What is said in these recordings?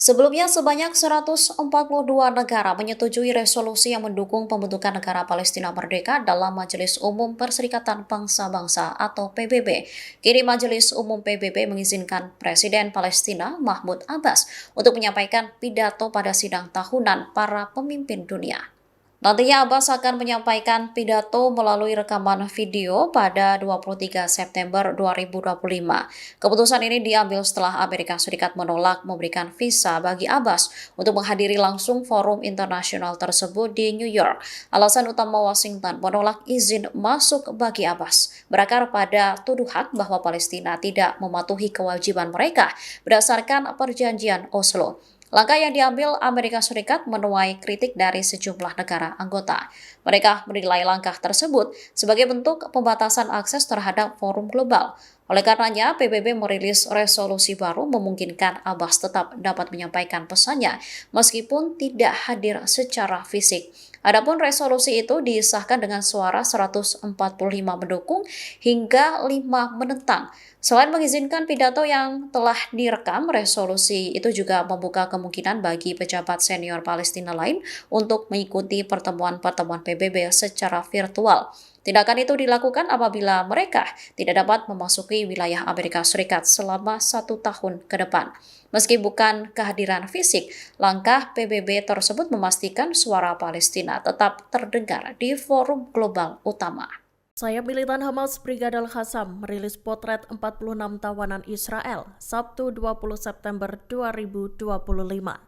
Sebelumnya, sebanyak 142 negara menyetujui resolusi yang mendukung pembentukan negara Palestina Merdeka dalam Majelis Umum Perserikatan Bangsa-Bangsa atau PBB. Kini Majelis Umum PBB mengizinkan Presiden Palestina Mahmud Abbas untuk menyampaikan pidato pada sidang tahunan para pemimpin dunia. Nantinya Abbas akan menyampaikan pidato melalui rekaman video pada 23 September 2025. Keputusan ini diambil setelah Amerika Serikat menolak memberikan visa bagi Abbas untuk menghadiri langsung forum internasional tersebut di New York. Alasan utama Washington menolak izin masuk bagi Abbas berakar pada tuduhan bahwa Palestina tidak mematuhi kewajiban mereka berdasarkan perjanjian Oslo. Langkah yang diambil Amerika Serikat menuai kritik dari sejumlah negara anggota. Mereka menilai langkah tersebut sebagai bentuk pembatasan akses terhadap forum global. Oleh karenanya, PBB merilis resolusi baru memungkinkan Abbas tetap dapat menyampaikan pesannya meskipun tidak hadir secara fisik. Adapun resolusi itu disahkan dengan suara 145 mendukung hingga 5 menentang. Selain mengizinkan pidato yang telah direkam, resolusi itu juga membuka kemungkinan bagi pejabat senior Palestina lain untuk mengikuti pertemuan-pertemuan PBB secara virtual. Tindakan itu dilakukan apabila mereka tidak dapat memasuki wilayah Amerika Serikat selama 1 tahun ke depan. Meski bukan kehadiran fisik, langkah PBB tersebut memastikan suara Palestina tetap terdengar di forum global utama. Sayap militan Hamas Brigade Al-Qassam merilis potret 46 tawanan Israel Sabtu 20 September 2025.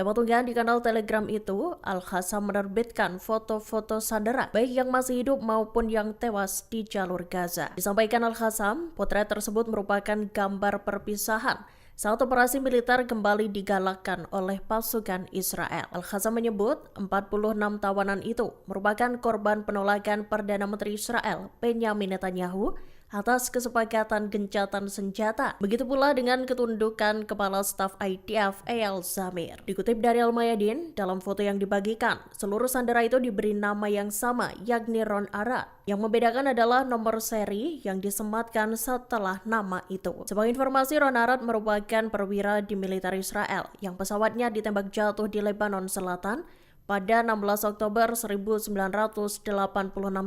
Lewat unggahan di kanal Telegram itu, Al-Qassam menerbitkan foto-foto sandera baik yang masih hidup maupun yang tewas di jalur Gaza. Disampaikan Al-Qassam, potret tersebut merupakan gambar perpisahan saat operasi militer kembali digalakkan oleh pasukan Israel. Al-Qassam menyebut 46 tawanan itu merupakan korban penolakan Perdana Menteri Israel Benyamin Netanyahu atas kesepakatan gencatan senjata. Begitu pula dengan ketundukan Kepala Staf IDF Eyal Zamir. Dikutip dari Al-Mayadin, dalam foto yang dibagikan, seluruh sandera itu diberi nama yang sama, yakni Ron Arad. Yang membedakan adalah nomor seri yang disematkan setelah nama itu. Sebagai informasi, Ron Arad merupakan perwira di militer Israel yang pesawatnya ditembak jatuh di Lebanon Selatan pada 16 Oktober 1986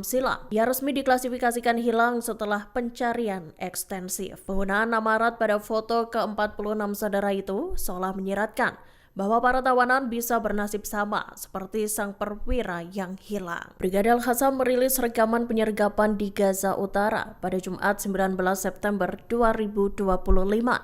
silam. Ia resmi diklasifikasikan hilang setelah pencarian ekstensif. Penggunaan nama Arad pada foto ke-46 saudara itu seolah menyiratkan bahwa para tawanan bisa bernasib sama seperti sang perwira yang hilang. Brigade Al-Qassam merilis rekaman penyergapan di Gaza Utara pada Jumat 19 September 2025.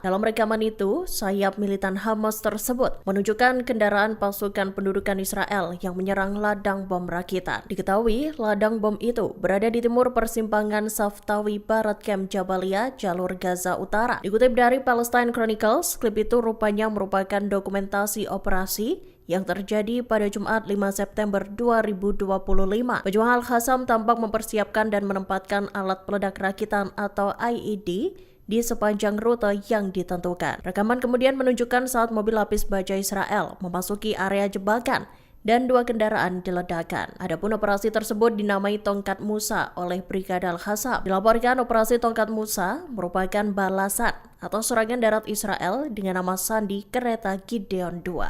Dalam rekaman itu, sayap militan Hamas tersebut menunjukkan kendaraan pasukan pendudukan Israel yang menyerang ladang bom rakitan. Diketahui, ladang bom itu berada di timur persimpangan Saftawi Barat Camp Jabalia, jalur Gaza Utara. Dikutip dari Palestine Chronicles, klip itu rupanya merupakan dokumentasi operasi yang terjadi pada Jumat 5 September 2025. Pejuang Al-Qassam tampak mempersiapkan dan menempatkan alat peledak rakitan atau IED di sepanjang rute yang ditentukan. Rekaman kemudian menunjukkan saat mobil lapis baja Israel memasuki area jebakan dan 2 kendaraan diledakkan. Adapun operasi tersebut dinamai Tongkat Musa oleh Brigade Al-Qassam. Dilaporkan operasi Tongkat Musa merupakan balasan atau serangan darat Israel dengan nama sandi kereta Gideon II.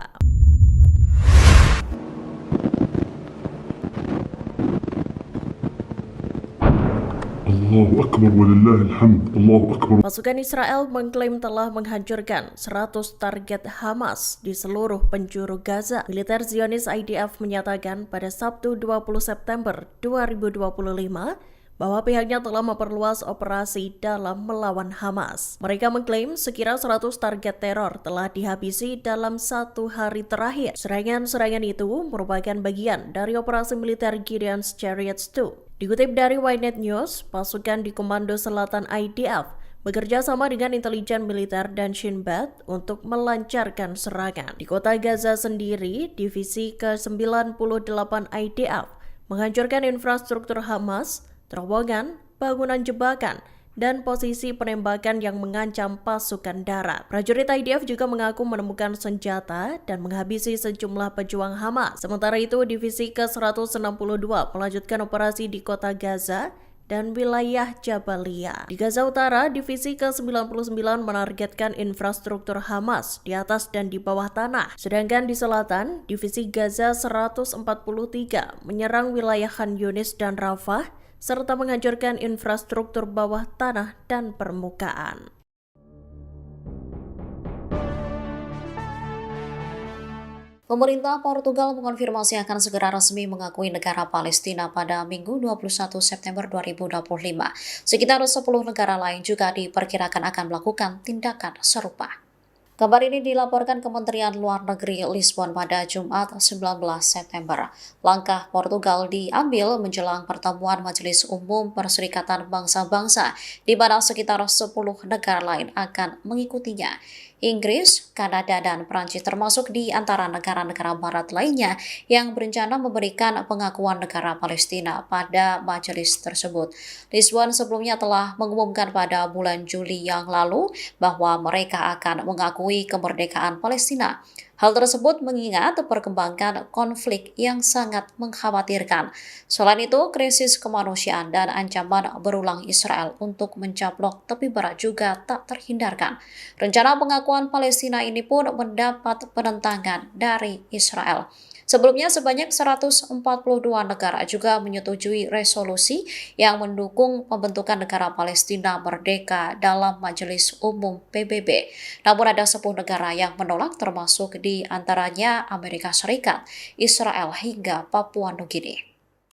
Allahu Akbar walillahil hamd. Allahu Akbar. Pasukan Israel mengklaim telah menghancurkan 100 target Hamas di seluruh penjuru Gaza. Militer Zionis IDF menyatakan pada Sabtu 20 September 2025 bahwa pihaknya telah memperluas operasi dalam melawan Hamas. Mereka mengklaim sekira 100 target teror telah dihabisi dalam 1 hari terakhir. Serangan-serangan itu merupakan bagian dari operasi militer Gideon's Chariots II. Dikutip dari Ynet News, pasukan di Komando Selatan IDF bekerja sama dengan intelijen militer dan Shin Bet untuk melancarkan serangan. Di kota Gaza sendiri, divisi ke-98 IDF menghancurkan infrastruktur Hamas, terowongan, bangunan jebakan, dan posisi penembakan yang mengancam pasukan darat. Prajurit IDF juga mengaku menemukan senjata dan menghabisi sejumlah pejuang Hamas. Sementara itu, divisi ke-162 melanjutkan operasi di kota Gaza dan wilayah Jabalia. Di Gaza Utara, Divisi ke-99 menargetkan infrastruktur Hamas di atas dan di bawah tanah. Sedangkan di selatan, Divisi Gaza 143 menyerang wilayah Khan Yunis dan Rafah, serta menghancurkan infrastruktur bawah tanah dan permukaan. Pemerintah Portugal mengonfirmasi akan segera resmi mengakui negara Palestina pada Minggu 21 September 2025. Sekitar 10 negara lain juga diperkirakan akan melakukan tindakan serupa. Kabar ini dilaporkan Kementerian Luar Negeri Lisbon pada Jumat 19 September. Langkah Portugal diambil menjelang pertemuan Majelis Umum Perserikatan Bangsa-Bangsa, di mana sekitar 10 negara lain akan mengikutinya. Inggris, Kanada, dan Prancis termasuk di antara negara-negara barat lainnya yang berencana memberikan pengakuan negara Palestina pada majelis tersebut. Lisbon sebelumnya telah mengumumkan pada bulan Juli yang lalu bahwa mereka akan mengakui kemerdekaan Palestina. Hal tersebut mengingat perkembangan konflik yang sangat mengkhawatirkan. Selain itu, krisis kemanusiaan dan ancaman berulang Israel untuk mencaplok tepi barat juga tak terhindarkan. Rencana pengakuan Palestina ini pun mendapat penentangan dari Israel. Sebelumnya, sebanyak 142 negara juga menyetujui resolusi yang mendukung pembentukan negara Palestina merdeka dalam Majelis Umum PBB. Namun ada 10 negara yang menolak, termasuk di antaranya Amerika Serikat, Israel, hingga Papua Nugini.